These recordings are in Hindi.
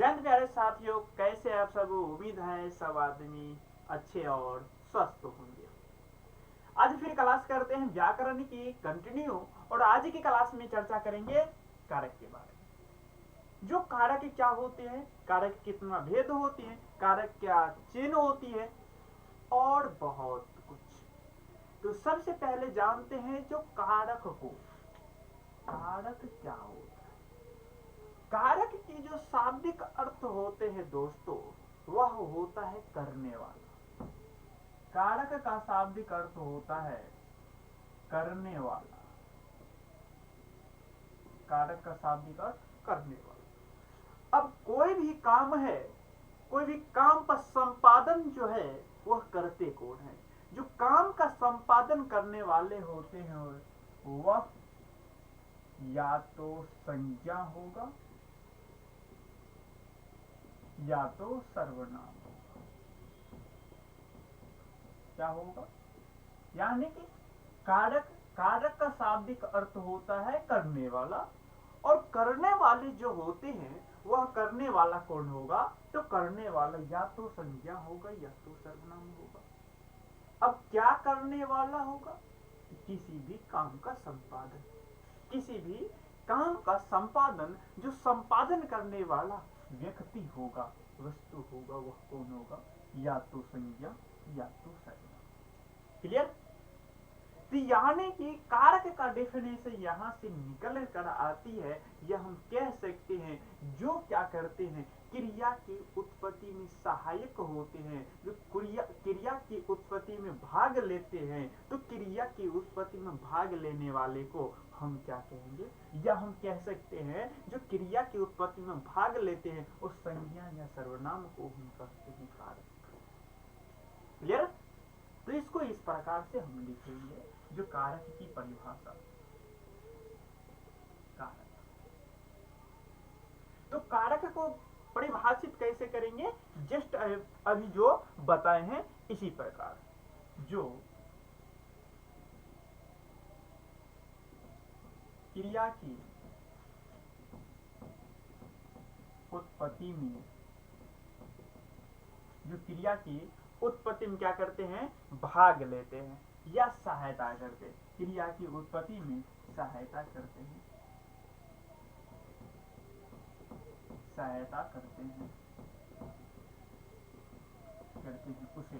जय प्यारे साथियों, कैसे आप सब। उम्मीद है सब आदमी अच्छे और स्वस्थ होंगे। आज फिर क्लास करते हैं व्याकरण की कंटिन्यू, और आज की क्लास में चर्चा करेंगे कारक के बारे में। जो कारक क्या होते हैं, कारक कितना भेद होती है, कारक क्या चिन्ह होती है और बहुत कुछ। तो सबसे पहले जानते हैं जो कारक को, कारक क्या होता है। कारक की जो शाब्दिक अर्थ होते हैं दोस्तों, वह होता है करने वाला। कारक का शाब्दिक अर्थ होता है करने वाला। कारक का शाब्दिक अर्थ करने वाला। अब कोई भी काम है, कोई भी काम का संपादन जो है वह करते कौन है। जो काम का संपादन करने वाले होते हैं वह या तो संज्ञा होगा या तो सर्वनाम होगा। क्या होगा, यानी कि कारक, कारक का शाब्दिक अर्थ होता है करने वाला, और करने वाले जो होते हैं वह करने वाला कौन होगा, तो करने वाला या तो संज्ञा होगा या तो सर्वनाम होगा। अब क्या करने वाला होगा, किसी भी काम का संपादन, किसी भी काम का संपादन, जो संपादन करने वाला व्यक्ति होगा, वस्तु होगा, वह कौन होगा, या तो संज्ञा या तो सर्वनाम। क्लियर। तो यानी कि कारक का डेफिनेशन यहां से निकल कर आती है, यह हम कह सकते हैं जो क्या करते हैं, क्रिया की उत्पत्ति में सहायक होते हैं, जो क्रिया की उत्पत्ति में भाग लेते हैं। तो क्रिया की उत्पत्ति में भाग लेने वाले को हम क्या कहेंगे, या हम कह सकते हैं जो क्रिया की उत्पत्ति में भाग लेते हैं उस संज्ञा या सर्वनाम को हम कहते हैं कारक। क्लियर। तो इसको इस प्रकार से हम लिखेंगे, जो कारक की परिभाषा। कारक, तो कारक को परिभाषित कैसे करेंगे, जस्ट अभी जो बताए हैं इसी प्रकार। जो क्रिया की उत्पत्ति में, जो क्रिया की उत्पत्ति में क्या करते हैं, भाग लेते हैं या सहायता करते हैं, क्रिया की उत्पत्ति में सहायता करते हैं, सहायता करते हैं, उसे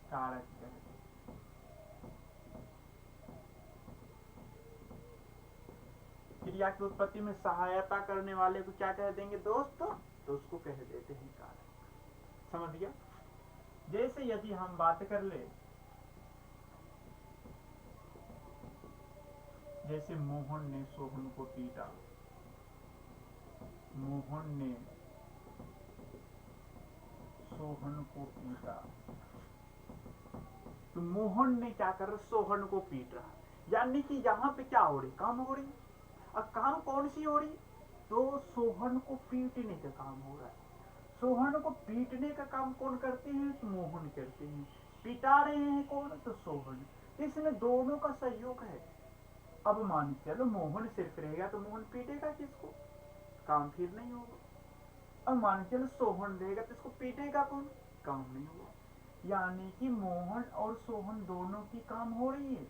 कारक कहते हैं। क्रिया की उत्पत्ति में सहायता करने वाले को क्या कह देंगे दोस्तों, तो उसको कह देते हैं कारक। समझ गया। जैसे यदि हम बात कर ले, जैसे मोहन ने सोहन को पीटा, मोहन ने सोहन को पीटा। तो मोहन ने क्या कर रहा, सोहन को पीट रहा, यानी कि यहाँ पे क्या हो रही, काम हो रही। अब काम कौन सी हो रही, तो सोहन को पीटने का काम हो रहा है। सोहन को पीटने का काम कौन करते हैं, तो मोहन करते हैं। पिटा रहे हैं कौन, तो सोहन। इसमें दोनों का सहयोग है। अब मान चलो मोहन सिर्फ रहेगा तो मोहन पीटेगा किसको, काम फिर नहीं होगा। अब मान चलो सोहन रहेगा तो इसको पीटेगा कौन, काम नहीं होगा। यानी कि मोहन और सोहन दोनों की काम हो रही है,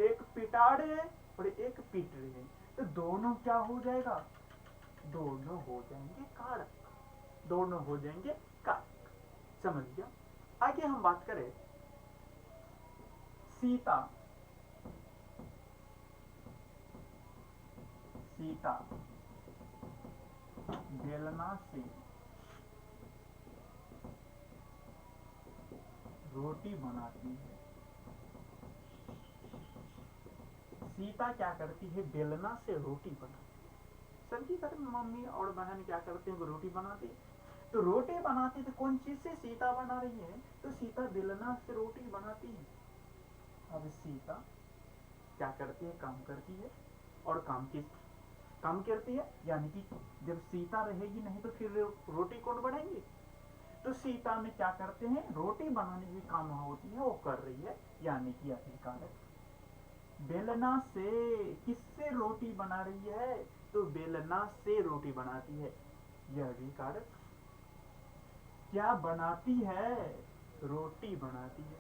एक पिटा रहे हैं और एक पीट रहे हैं। तो दोनों क्या हो जाएगा, दोनों हो जाएंगे कारक, दोनों हो जाएंगे कारक। समझ गया। आगे हम बात करें, सीता, सीता बेलना से रोटी बनाती है। सीता क्या करती है, बेलना से रोटी बनाती है। सबकी घर में मम्मी और बहन क्या करते हैं, रोटी बनाती है। तो रोटी बनाती तो कौन चीज से सीता बना रही है, तो सीता बेलना से रोटी बनाती है। अब सीता क्या करती है, काम करती है, और काम करती है, यानी कि जब सीता रहेगी नहीं तो फिर रोटी कौन बनाएंगे। तो सीता में क्या करते हैं, रोटी बनाने की काम होती है, वो कर रही है, यानी कि आखिरकार बेलना से किससे रोटी बना रही है? तो बेलना से रोटी बनाती है। यह भी कारक क्या बनाती है? रोटी बनाती है।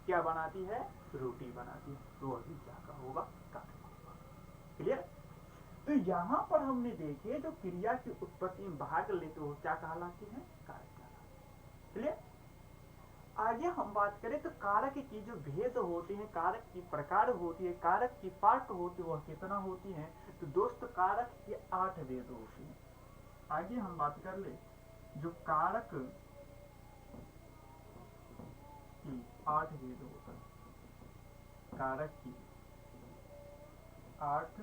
क्या बनाती है? रोटी बनाती है। तो अभी क्या का होगा? कारक। क्लियर? तो यहां पर हमने देखे जो क्रिया की उत्पत्ति में भाग लेते हो क्या कहलाती है? कारक कहलाती है। क्लियर? आगे हम बात करें तो कारक की जो भेद होते हैं, कारक की प्रकार होती है, कारक की पार्ट होती है, वह कितना होती है? तो दोस्त कारक के 8 भेद होते हैं। आगे हम बात कर ले जो कारक की 8 भेद होता है। कारक की 8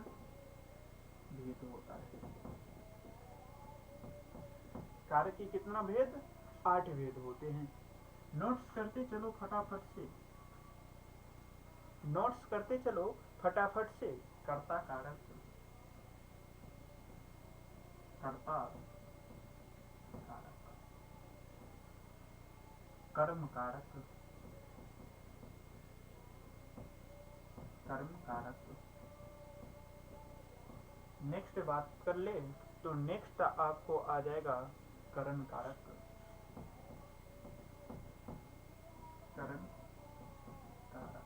भेद होता है। कारक की कितना भेद? 8 भेद होते हैं। नोट्स करते चलो फटाफट से, नोट्स करते चलो फटाफट से। कर्ता कारक, कर्ता कारक, कर्म कारक, कर्म कारक। नेक्स्ट बात कर ले तो नेक्स्ट आपको आ जाएगा करण कारक, करण कारक।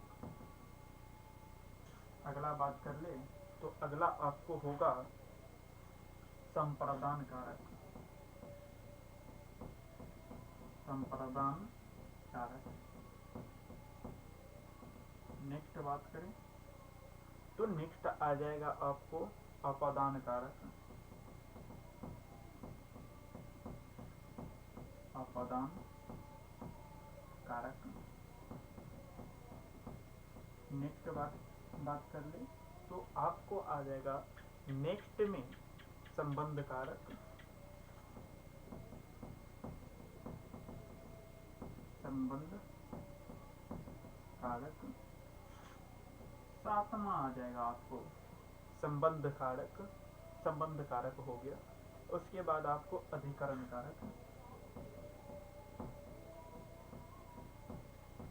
अगला बात कर ले तो अगला आपको होगा संप्रदान कारक, संप्रदान कारक। नेक्स्ट बात करें तो नेक्स्ट आ जाएगा आपको अपादान कारक, अपादान कारक। नेक्स्ट बात कर ले तो आपको आ जाएगा नेक्स्ट में संबंध कारक, संबंध कारक। सातवां आ जाएगा आपको संबंध कारक, संबंध कारक हो गया। उसके बाद आपको अधिकरण कारक,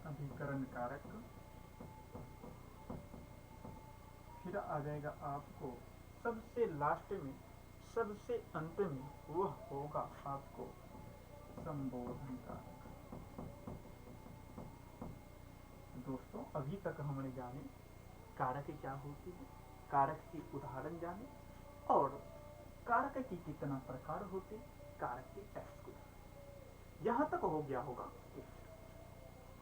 अधिकरण कारक। फिर आ जाएगा आपको सबसे लास्ट में, सबसे अंत में वह होगा आपको संबोधन कारक। दोस्तों अभी तक हमने जाने कारक क्या होती है, कारक की उदाहरण जाने और कारक की कितना प्रकार होते, कारक के टाइप्स को। यहाँ तक हो गया होगा।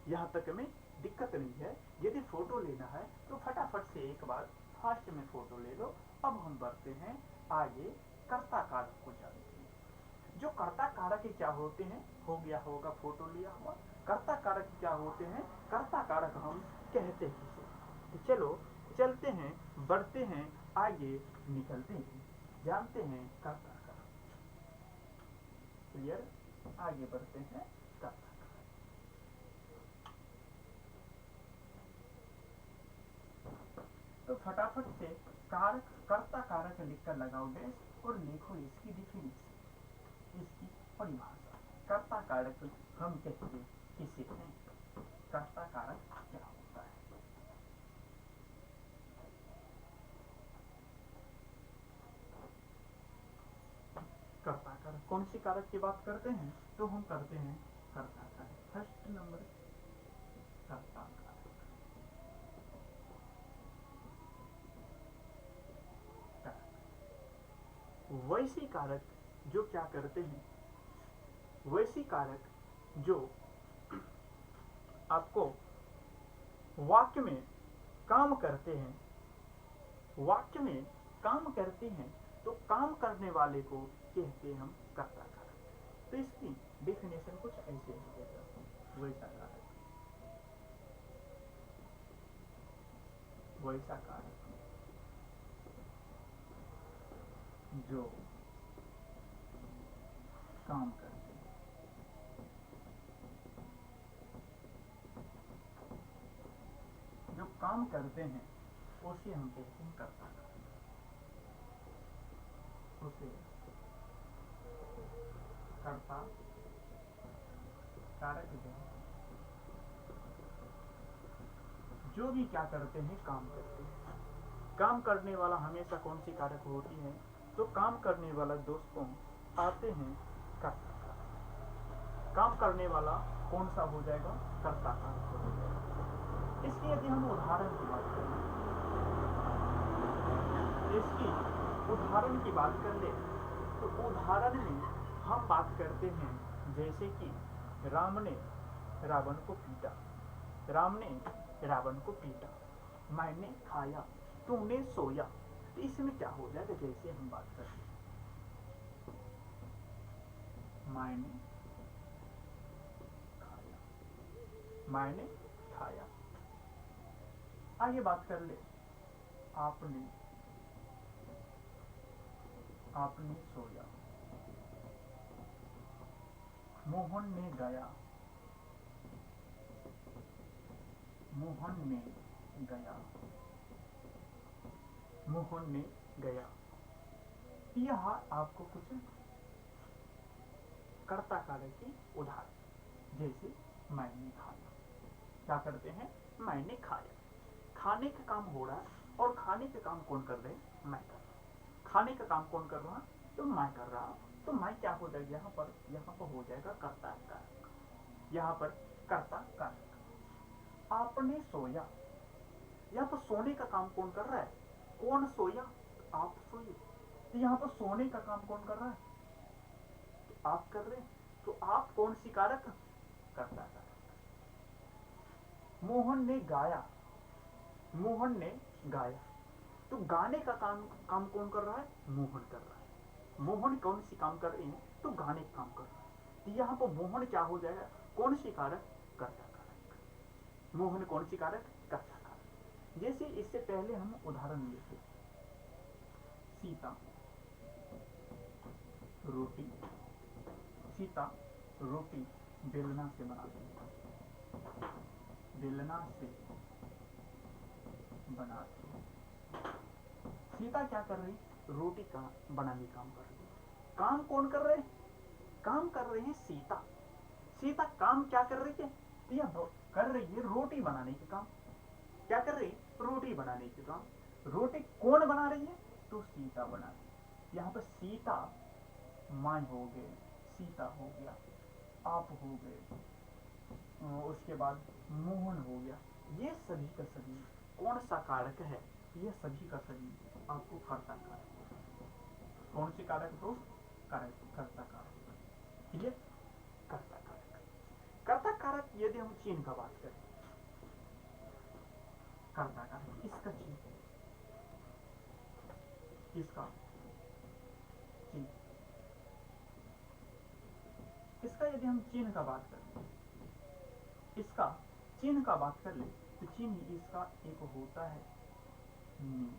यहाँ तक में दिक्कत नहीं है। यदि फोटो लेना है तो फटाफट से एक बार फास्ट में फोटो ले लो। अब हम बढ़ते हैं आगे कर्ता कारक को जानते हैं। जो कर्ता कारक क्या होते हैं हो गया होगा, फोटो लिया हुआ। कर्ता कारक क्या होते हैं? कर्ता कारक हम कहते किसे? तो चलो चलते हैं, बढ़ते हैं आगे, निकलते हैं, जानते हैं कर्ता कारक। क्लियर? आगे बढ़ते हैं कर्ता कारक। तो फटाफट से कारक, कर्ता कारक लिखकर लगाओ डैश और लिखो इसकी डिफिनेशन, इसकी परिभाषा। कर्ता कारक हम कहते किसे हैं? कर्ता कारक क्या होता है? कर्ता कारक कौन सी कारक की बात करते हैं? तो हम करते हैं कर्ता कारक। फर्स्ट नंबर कर्ता कारक। वैसी कारक जो क्या करते हैं? वैसी कारक जो आपको वाक्य में काम करते हैं, वाक्य में काम करते हैं, तो काम करने वाले को कहते हैं हम कर्ता कारक। तो इसकी डेफिनेशन कुछ ऐसे है, वैसा कारक, वैसा कारक जो काम करते हैं, जो काम करते हैं उसे हम कहते हैं कर्ता कारक। उसे कर्ता कारक जो भी क्या करते हैं, काम करते हैं। काम करने वाला हमेशा कौन सी कारक होती है? तो काम करने वाला दोस्तों आते हैं कर्ता कारक। काम करने वाला कौन सा हो जाएगा? कर्ता कारक हो जाएगा। इसकी यदि हम उदाहरण की बात करें, इसकी उदाहरण की बात कर ले तो उदाहरण में हम बात करते हैं जैसे कि राम ने रावण को पीटा, राम ने रावण को पीटा, मैंने खाया, तुमने सोया। तो इसमें क्या हो जाएगा? जैसे हम बात करते हैं मैंने खाया, मैंने खाया। आगे बात कर ले, आपने आपने सोया, मोहन ने गया, मोहन ने गया, मोहन ने गया। यह आपको कुछ कर्ता कारक की उदाहरण, जैसे मैंने खाया। क्या करते हैं? मैंने खाया। खाने का काम हो रहा है और खाने का काम कौन कर रहे हैं? मैं कर रहा हूँ। खाने का काम कौन कर रहा है? तो मैं कर रहा हूँ। तो मैं क्या हो जाएगा यहाँ पर हो जाएगा कर्ता कारक, यहाँ पर कर्ता कारक। आपने सोया, यहाँ पर सोने का काम कौन कर रहा है? कौन सोया? आप सोए। तो यहाँ पर सोने का काम कौन कर रहा है? तो आप कर रहे हैं। तो आप कौन सी कारक? कर्ता कारक। मोहन ने गाया, मोहन ने गाया। तो गाने का काम कौन कर रहा है? मोहन कर रहा है। मोहन कौन सी काम कर रहे हैं? तो गाने का काम कर रहा है। तो यहाँ पर मोहन क्या हो जाएगा? कौन सी कारक? कर्ता कारक। मोहन कौन सी कारक? कर्ता कारक। जैसे इससे पहले हम उदाहरण लेते, सीता रोटी, सीता रोटी बेलना से बनाती है, बेलना से बनाती है। सीता क्या कर रही? रोटी का बनाने काम कर रही है। काम कौन कर रहे हैं? काम कर रहे हैं सीता। सीता काम क्या कर रही है? यह कर रही है रोटी बनाने के काम। क्या कर रही है? रोटी बनाने के काम। रोटी कौन बना रही है? तो सीता बना रही है। यहाँ पर सीता माँ हो गए, सीता हो गया, आप हो गए, उसके बाद मोहन हो गया। ये सभी का सभी कौन सा कारक है? ये सभी का सभी आपको कर्ता कारक। कौन सी कारक दोस्त? कर्ता कारक। क्लियर? कर्ता कारक। कर्ता कारक यदि हम चिन्ह का बात करें, कर्ता कारक इसका चिन्ह, इसका चिन्ह, इसका यदि हम चिन्ह का बात करें, इसका चिन्ह का बात कर ले तो चिन्ह इसका एक होता है नी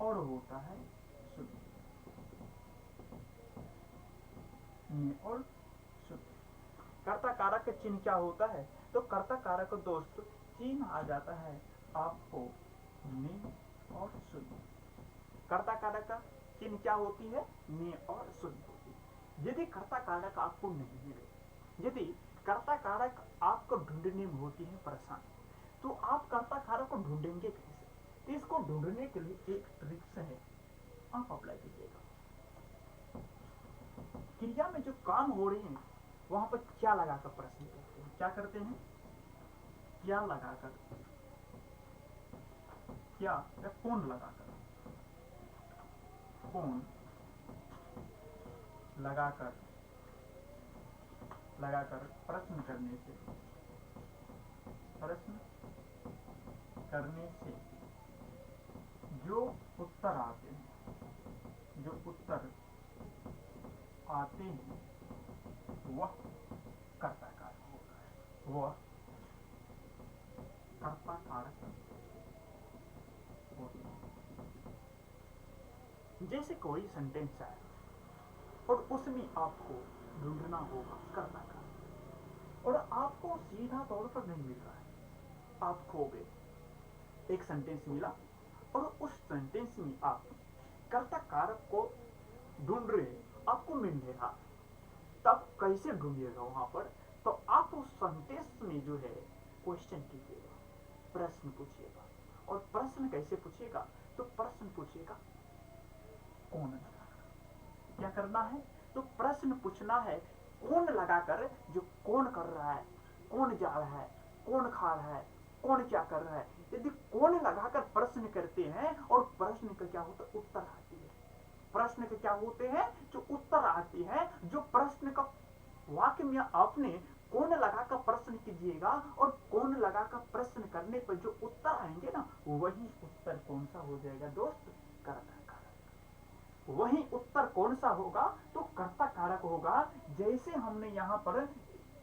और होता है शुद्ध, नी और शुद्ध। कर्ता कारक का चिन्ह क्या होता है? तो कर्ता कारक दोस्त चिन्ह आ जाता है आपको नी और शुद्ध। कर्ता कारक का चिन्ह क्या होती है? नी और शुद्ध होती है। यदि कर्ता कारक आपको नहीं मिले, यदि कर्ता कारक आपको ढूंढने में होती है परेशान, तो आप कर्ता कारक को ढूंढेंगे कैसे? तो इसको ढूंढने के लिए एक ट्रिक्स है, आप अप्लाई कीजिएगा। क्रिया में जो काम हो रहे हैं वहां पर क्या लगाकर प्रश्न करते हैं? क्या करते हैं? क्या लगाकर, क्या या कौन लगाकर, कौन लगाकर, लगाकर प्रश्न करने से, प्रश्न करने से जो उत्तर आते हैं, जो उत्तर आते हैं वह कर्ता कारक होता है, वह कर्ता कारक होता है। जैसे कोई सेंटेंस है और उसमें आपको ढूंढना होगा कर्ता कारक, और आपको सीधा तौर पर नहीं मिल रहा है, आप खो गए। एक सेंटेंस मिला और उस सेंटेंस में आप कर्ता कारक को ढूंढ रहे हैं, आपको मिल नहीं रहा, तब कैसे ढूंढिएगा वहां पर? तो आप उस सेंटेंस में जो है क्वेश्चन कीजिएगा, प्रश्न पूछिएगा। और प्रश्न कैसे पूछिएगा? तो प्रश्न पूछिएगा कौन लगाकर। क्या करना है? तो प्रश्न पूछना है कौन लगाकर, जो कौन कर रहा है, कौन जा रहा है, कौन खा रहा है, कौन क्या कर रहा है। यदि कौन लगाकर प्रश्न करते हैं और प्रश्न का क्या होता है, उत्तर आती है। प्रश्न के क्या होते हैं, जो उत्तर आती है। जो प्रश्न का वाक्य में आपने कौन लगाकर प्रश्न कीजिएगा और कौन लगाकर प्रश्न करने पर जो उत्तर आएंगे ना, वही उत्तर कौन सा हो जाएगा दोस्त? कर्ता कारक। वही उत्तर कौन सा होगा? तो कर्ता कारक होगा। जैसे हमने यहाँ पर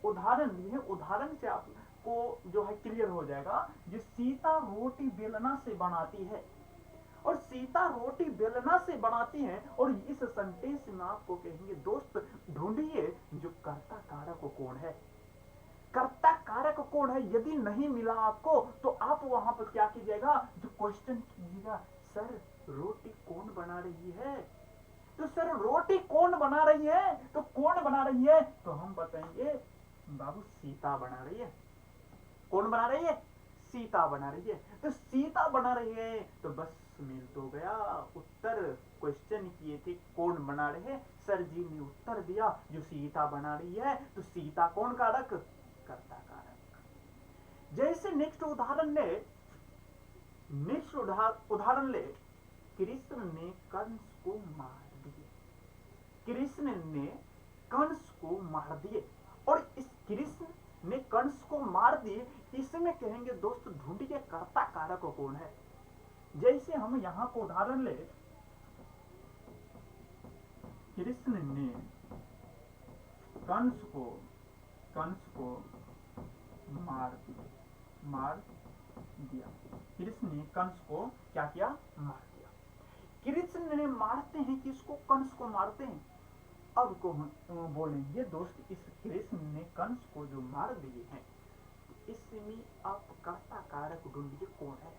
उदाहरण दिए, उदाहरण से आपको जो है क्लियर हो जाएगा। जो सीता रोटी बेलना से बनाती है, और सीता रोटी बेलना से बनाती है, और इस सेंटेंस में आपको कहेंगे दोस्त ढूंढिए जो कर्ता कारक कौन है। कर्ता कारक कौन है? यदि नहीं मिला आपको तो आप वहां पर क्या कीजिएगा, जो क्वेश्चन कीजिएगा, सर रोटी कौन बना रही है? तो सर रोटी कौन बना रही है? तो कौन बना रही है? तो हम बताएंगे बाबू सीता बना रही है। कौन बना रही है? सीता बना रही है। तो सीता बना रही है तो बस मिल तो गया उत्तर। क्वेश्चन किए थे कौन बना रहे हैं, सर जी ने उत्तर दिया जो सीता बना रही है। तो सीता कौन कारक? कर्ता कारक। जैसे नेक्स्ट उदाहरण ले, कृष्ण ने कंस को मार दिए। कृष्ण ने कंस को मार दिए, और इस कृष्ण ने कंस को मार दिए, इसमें कहेंगे दोस्त ढूंढिए कर्ता कारक कौन है। जैसे हम यहाँ को उदाहरण ले, कृष्ण ने कंस को मार दिया। कृष्ण ने कंस को क्या किया? मार दिया। कृष्ण ने मारते हैं किसको? कंस को मारते हैं। अब को हम बोलेंगे दोस्त इस कृष्ण ने कंस को जो मार दिए हैं, इसमें आप कर्ता कारक ढूंढिए कौन है।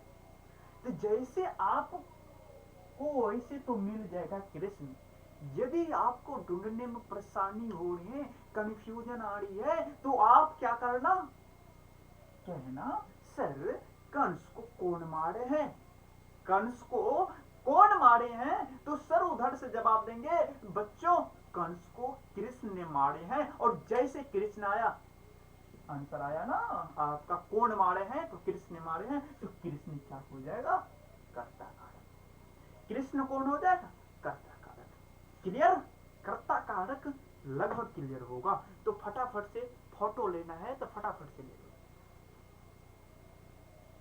तो जैसे आपको वैसे तो मिल जाएगा कृष्ण। यदि आपको ढूंढने में परेशानी हो रही है, कंफ्यूजन आ रही है, तो आप क्या करना, कहना सर कंस को कौन मारे हैं? कंस को कौन मारे हैं? तो सर उधर से जवाब देंगे बच्चों कंस को कृष्ण ने मारे हैं। और जैसे कृष्ण आया, आंसर आया ना आपका, कौन मारे हैं? तो कृष्ण ने मारे हैं। तो कृष्ण क्या हो जाएगा? कर्ता कारक। कृष्ण कौन हो जाएगा? कर्ता कारक। क्लियर? कर्ता कारक लगभग क्लियर होगा। तो फटाफट से फोटो लेना है तो फटाफट से ले लो।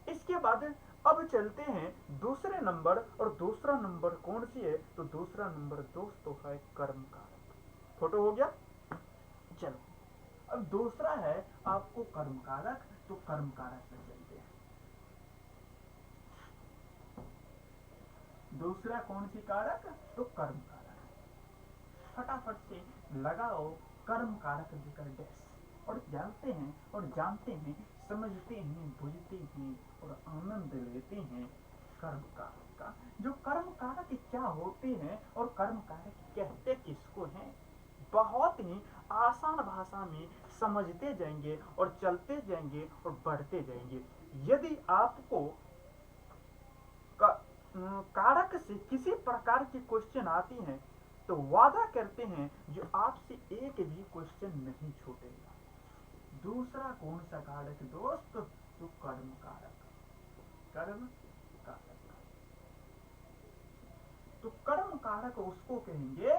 इसके बाद अब चलते हैं दूसरे नंबर, और दूसरा नंबर कौन सी है? तो दूसरा नंबर दोस्तों है कर्म कारक। फोटो हो गया? चलो अब दूसरा है आपको कर्म कारक। तो कर्म कारक पे चलते हैं। दूसरा कौन सी कारक? तो कर्म कारक। फटाफट से लगाओ कर्म कारक देकर डैश, और जानते हैं समझते हैं बुझते हैं और आनंद लेते हैं कर्म कारक का। जो कर्म कारक क्या होते हैं और कर्म कारक कहते किसको हैं, बहुत ही आसान भाषा में समझते जाएंगे और चलते जाएंगे और बढ़ते जाएंगे। यदि आपको कारक से किसी प्रकार की क्वेश्चन आती हैं तो वादा करते हैं जो आपसे एक भी क्वेश्चन नहीं छूटेगा। दूसरा कौन सा कारक दोस्त? तो कर्म कारक। कर्म कारक। तो कर्म कारक उसको कहेंगे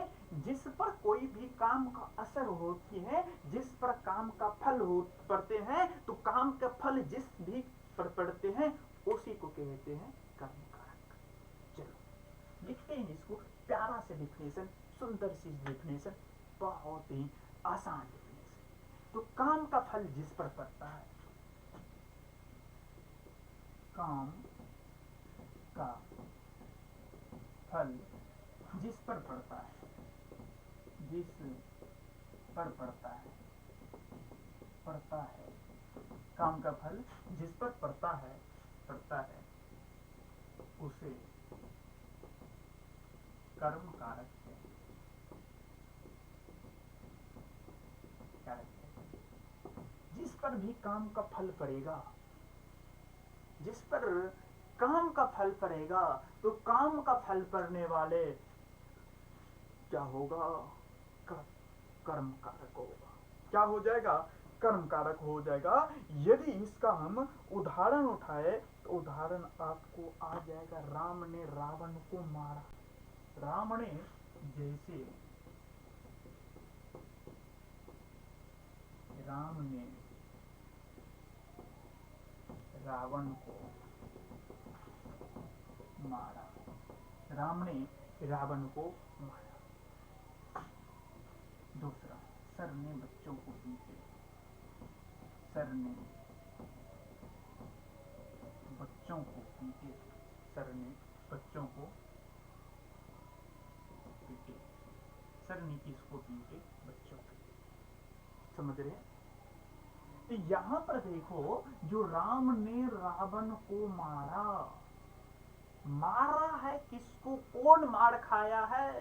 जिस पर कोई भी काम का असर होती है, जिस पर काम का फल हो पड़ते हैं, तो काम का फल जिस भी पर पड़ते हैं उसी को कहते हैं कर्म कारक। चलो लिखते हैं इसको, प्यारा से डिफिनेशन, सुंदर सी डिफिनेशन, बहुत ही आसान डिफिनेशन। तो काम का फल जिस पर पड़ता है, काम का फल जिस पर पड़ता है, जिस पर पड़ता है काम का फल जिस पर पड़ता है उसे कर्म कारक कहते हैं। जिस पर भी काम का फल पड़ेगा, जिस पर काम का फल पड़ेगा, तो काम का फल पड़ने वाले क्या होगा? कर्म कारक होगा। क्या हो जाएगा? कर्म कारक हो जाएगा। यदि इसका हम उदाहरण उठाए तो उदाहरण आपको आ जाएगा, राम ने रावण को मारा। राम ने जैसे राम ने रावण को मारा, राम ने रावण को मारा। दूसरा, सर ने बच्चों को पीटे, सर ने बच्चों को पीटे, सर ने बच्चों को पीटे। सर ने किसको पीटे? बच्चों को। समझ रहे? तो यहां पर देखो, जो राम ने रावण को मारा, मारा है किसको? कौन मार खाया है?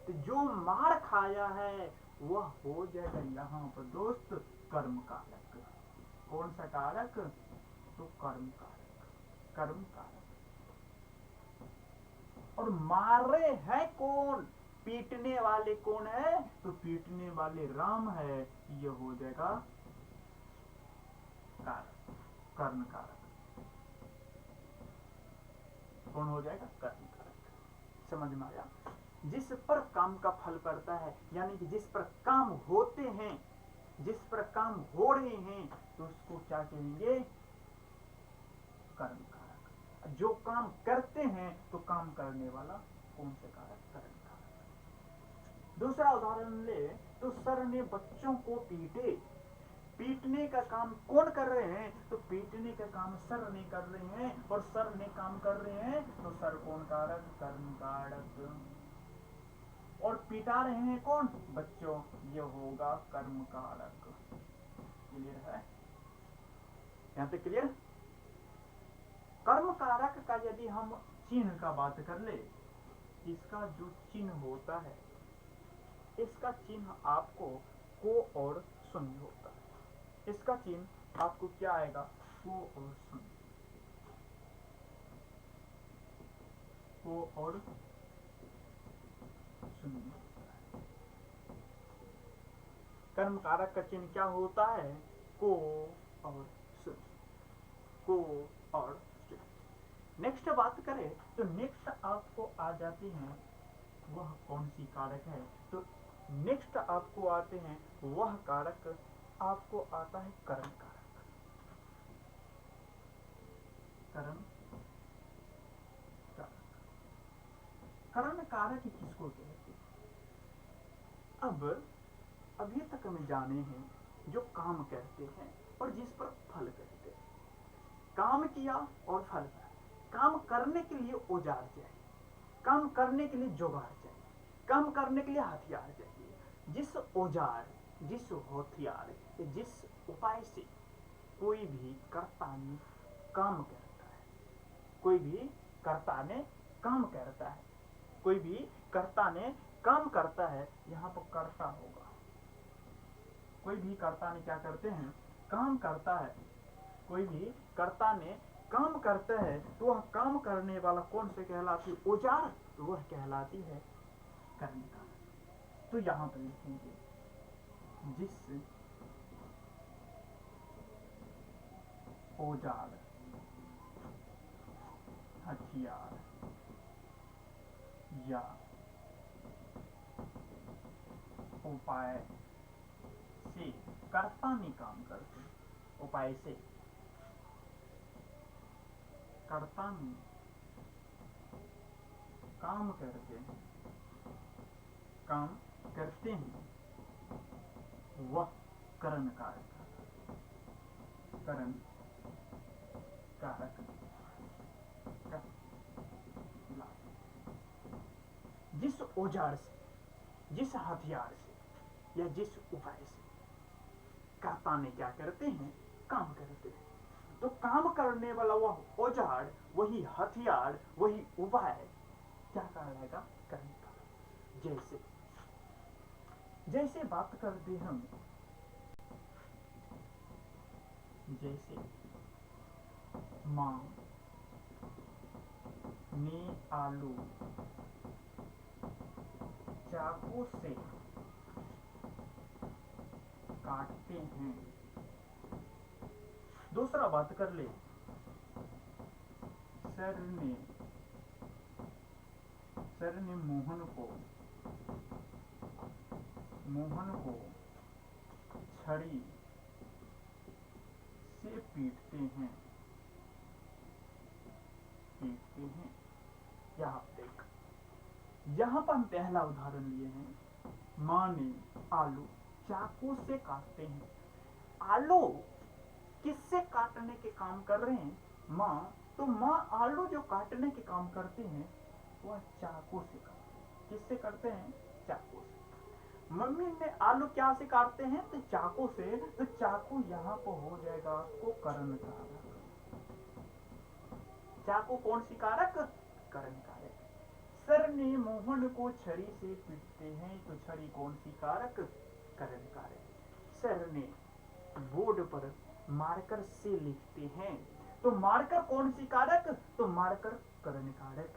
तो जो मार खाया है वह हो जाएगा यहाँ पर दोस्त कर्म कारक। कौन सा कारक? तो कर्म कारक, कर्म कारक। और मारे हैं कौन? पीटने वाले कौन है? तो पीटने वाले राम है। ये हो जाएगा कारक, कर्म कारक। कौन हो जाएगा? कर्म कारक। समझ में आया? जिस पर काम का फल पड़ता है, यानी कि जिस पर काम होते हैं, जिस पर काम हो रहे हैं, तो उसको क्या कहेंगे? कर्म कारक। जो काम करते हैं तो काम करने वाला कौन से कारक? कर्म कारक। दूसरा उदाहरण ले तो सर ने बच्चों को पीटे। पीटने का काम कौन कर रहे हैं? तो पीटने का काम सर ने कर रहे हैं, और सर ने काम कर रहे हैं तो सर कौन कारक? कर्म कारक। और पिटा रहे हैं कौन? बच्चों। ये होगा कर्म कारक। क्लियर है? यहां तक क्लियर? कर्म कारक का यदि हम चिन्ह का बात कर ले, इसका जो चिन्ह होता है, इसका चिन्ह आपको को और शून्य होता है। इसका चिन्ह आपको क्या आएगा? को और शून्य, को और शून्य। कर्म कारक का चिन्ह क्या होता है? को और शून्य, को और शून्य। नेक्स्ट बात करें तो नेक्स्ट आपको आ जाती हैं वह कौन सी कारक है? तो नेक्स्ट आपको आते हैं वह कारक, आपको आता है कर्म कारक। कर्म कारक, कर्म कारक किसको कहते हैं? अब अभी तक हम जाने हैं जो काम करते हैं और जिस पर फल करते हैं। काम किया और फल पाया। काम करने के लिए औजार चाहिए, काम करने के लिए जुगाड़ चाहिए, काम करने के लिए हथियार चाहिए। जिस औजार, जिस हथियार, जिस उपाय से कोई भी कर्ता ने काम करता है, कोई भी कर्ता ने काम करता है, कोई भी कर्ता ने काम करता है, यहाँ पर कर्ता होगा। कोई भी कर्ता ने क्या करते हैं? काम करता है। कोई भी कर्ता ने काम करता है तो वह काम करने वाला कौन से कहलाती है? औजार। तो वह कहलाती है कर्म कारक। तो यहां पर लिखेंगे, जिस औजार, हथियार या उपाय से कर्ता ने काम करते हैं, उपाय से कर्ता ने काम करते हैं, काम करते हैं, वह कर्म कारक, कर्म कारक जिस औजार से, जिस हथियार से या जिस उपाय से कर्ता ने क्या करते हैं? काम करते हैं। तो काम करने वाला वह औजार, वही हथियार, वही उपाय क्या कहलाएगा? कर्म कारक। जैसे जैसे बात करते हम, जैसे माँ ने आलू चाकू से काटते हैं। दूसरा बात कर ले, सर ने मोहन को छड़ी से पीटते हैं। यहाँ देख, यहाँ पर हम पहला उदाहरण लिए हैं, माँ ने आलू चाकू से काटते हैं। आलू किससे काटने के काम कर रहे हैं? माँ। तो माँ आलू जो काटने के काम करते हैं वह चाकू से करते हैं। किससे करते हैं? चाकू से। मम्मी ने आलू क्या से काटते हैं? तो चाकू से। तो चाकू यहाँ पर हो जाएगा आपको करण कारक। चाकू कौन सी कारक? करण कारक। सर ने मोहन को छड़ी से पीटते हैं, तो छड़ी कौन सी कारक? करण कारक। सर ने बोर्ड पर मार्कर से लिखते हैं, तो मार्कर कौन सी कारक? तो मार्कर करण कारक।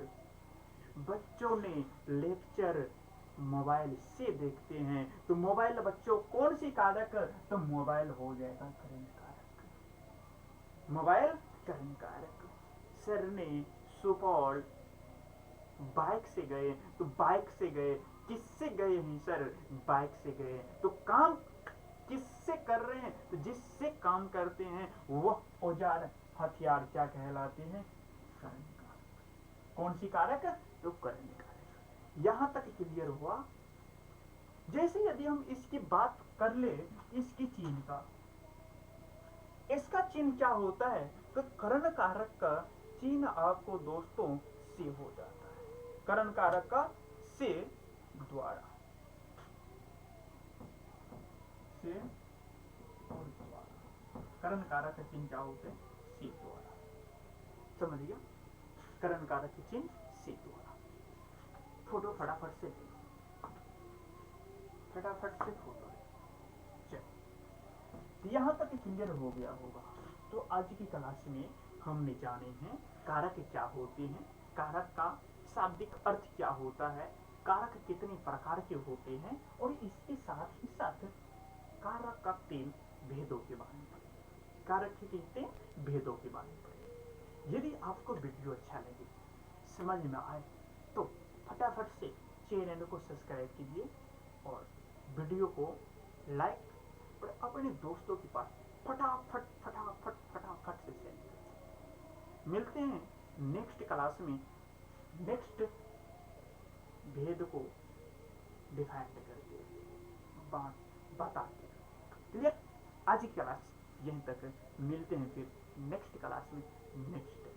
बच्चों ने लेक्चर मोबाइल से देखते हैं, तो मोबाइल बच्चों कौन सी कारक? तो मोबाइल हो जाएगा करण कारक। मोबाइल करण कारक। सर ने सुपौल बाइक से गए, तो बाइक से गए किससे गए हैं सर? बाइक से गए। तो काम किससे कर रहे हैं? तो जिससे काम करते हैं वह औजार हथियार क्या कहलाते हैं? करण कारक। कौन सी कारक? तो करण कारक। यहां तक क्लियर हुआ। जैसे यदि हम इसकी बात कर ले, इसकी चिन्ह का, इसका चिन्ह क्या होता है? तो करण कारक का चिन्ह आपको दोस्तों से हो जाता है। करण कारक का से द्वारा, से और द्वारा। करण कारक के चिन्ह क्या होते हैं? से द्वारा। समझ गया? करण कारक के चिन्ह से द्वारा। फोटो फटाफट से ले, फटाफट से फोटो ले। चलो, यहां तक क्लियर हो गया होगा। तो आज की क्लास में हमने जाने हैं कारक क्या होते हैं, कारक का शाब्दिक अर्थ क्या होता है, कारक कितने प्रकार के होते हैं, और इसके साथ ही साथ कारक का 3 भेदों के बारे में पढ़ेंगे। कारक के 3 भेदों के बारे में पढ़ेंगे। यदि आपको वीडियो अच्छा लगे, समझ में आए, तो फटाफट से चैनल को सब्सक्राइब कीजिए और वीडियो को लाइक और अपने दोस्तों के पास फटाफट फटाफट फटाफट से शेयर करें। मिलते हैं नेक्स्ट क्लास में, नेक्स्ट भेद को डिफाइन करके बताते हैं। क्लियर? आज की क्लास यहीं तक। मिलते हैं फिर नेक्स्ट क्लास में नेक्स्ट